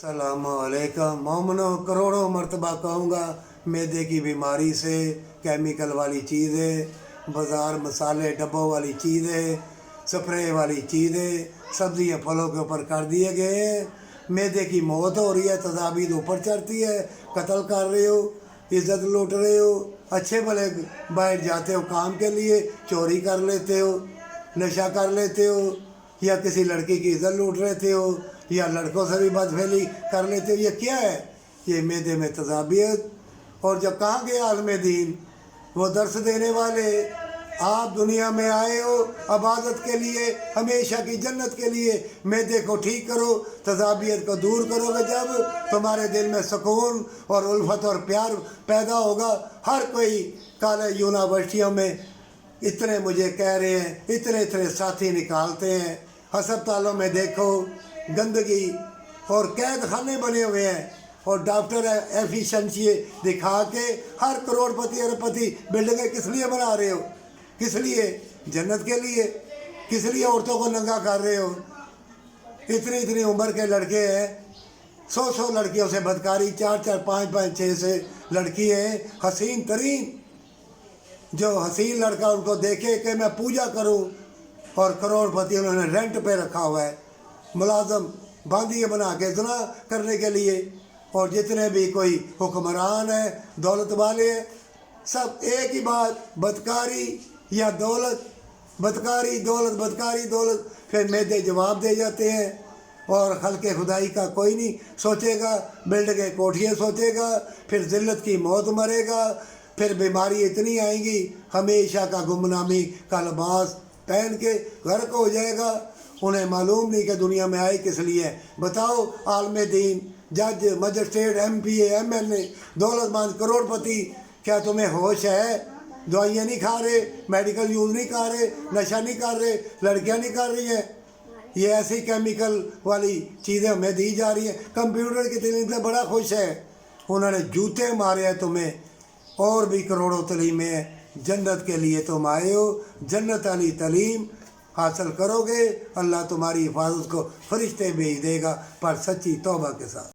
अस्सलाम वालेकुम मोमनो, करोड़ों मरतबा कहूँगा, मैदे की बीमारी से, केमिकल वाली चीज़ें, बाज़ार मसाले डब्बों वाली चीज़ें, स्प्रे वाली चीज़ें, सब्ज़ियाँ फलों के ऊपर कर दिए गए हैं। मैदे की मौत हो रही है, तजाबीद ऊपर चढ़ती है, कत्ल कर रहे हो, इज़्ज़त लूट रहे हो। अच्छे भले बाहर जाते हो काम के लिए, चोरी कर लेते हो, नशा कर लेते हो, या किसी लड़की की इज़्ज़त लूट लेते हो, या लड़कों से भी बदफेली कर लेते हो। ये क्या है? ये मैदे में तजाबियत। और जब कहाँ गए आलम दीन, वो दर्स देने वाले, आप दुनिया में आए हो इबादत के लिए, हमेशा की जन्नत के लिए। मैदे को ठीक करो, तजाबियत को दूर करोगे जब, तुम्हारे दिल में सुकून और उल्फत और प्यार पैदा होगा। हर कोई कॉलेज यूनिवर्सिटियों में इतने मुझे कह रहे हैं, इतने इतने साथी निकालते हैं। अस्पतालों में देखो गंदगी और कैद खाने बने हुए हैं, और डॉक्टर एफिशिएंसी दिखा के हर करोड़पति अरबपति बिल्डिंगें किस लिए बना रहे हो? किस लिए? जन्नत के लिए। किस लिए औरतों को नंगा कर रहे हो? इतनी इतनी उम्र के लड़के हैं, 100 लड़कियों से बदकारी, 4 5 6 लड़की हैं हसीन तरीन। जो हसीन लड़का उनको देखे कि मैं पूजा करूं, और करोड़पति उन्होंने रेंट पे रखा हुआ है, मुलाजम बांधिए बना के ज़िना करने के लिए। और जितने भी कोई हुक्मरान है, दौलत वाले हैं, सब एक ही बात, बदकारी या दौलत, बदकारी दौलत, बदकारी दौलत। फिर मैदे जवाब दे जाते हैं, और खल्के खुदाई का कोई नहीं सोचेगा, बिल्डिंगें कोठियाँ सोचेगा, फिर ज़िल्लत की मौत मरेगा, फिर बीमारी इतनी आएंगी, हमेशा का गुमनामी का लिबास पहन के गर्क हो जाएगा। उन्हें मालूम नहीं कि दुनिया में आए किस लिए। बताओ, आलम दीन, जज, मजिस्ट्रेट, MPA, MLA, दौलतमंद, करोड़पति, क्या तुम्हें होश है? दवाइयाँ नहीं खा रहे, मेडिकल यूज़ नहीं कर रहे, नशा नहीं कर रहे, लड़कियाँ नहीं कर रही हैं। ये ऐसी केमिकल वाली चीज़ें हमें दी जा रही हैं। कंप्यूटर की तलीम से बड़ा खुश है, उन्होंने जूते मारे हैं तुम्हें। और भी करोड़ों तलीमें हैं, जन्नत के लिए तुम आए हो। जन्नत वाली तलीम हासिल करोगे, अल्लाह तुम्हारी हिफाजत को फरिश्ते भेज देगा, पर सच्ची तौबा के साथ।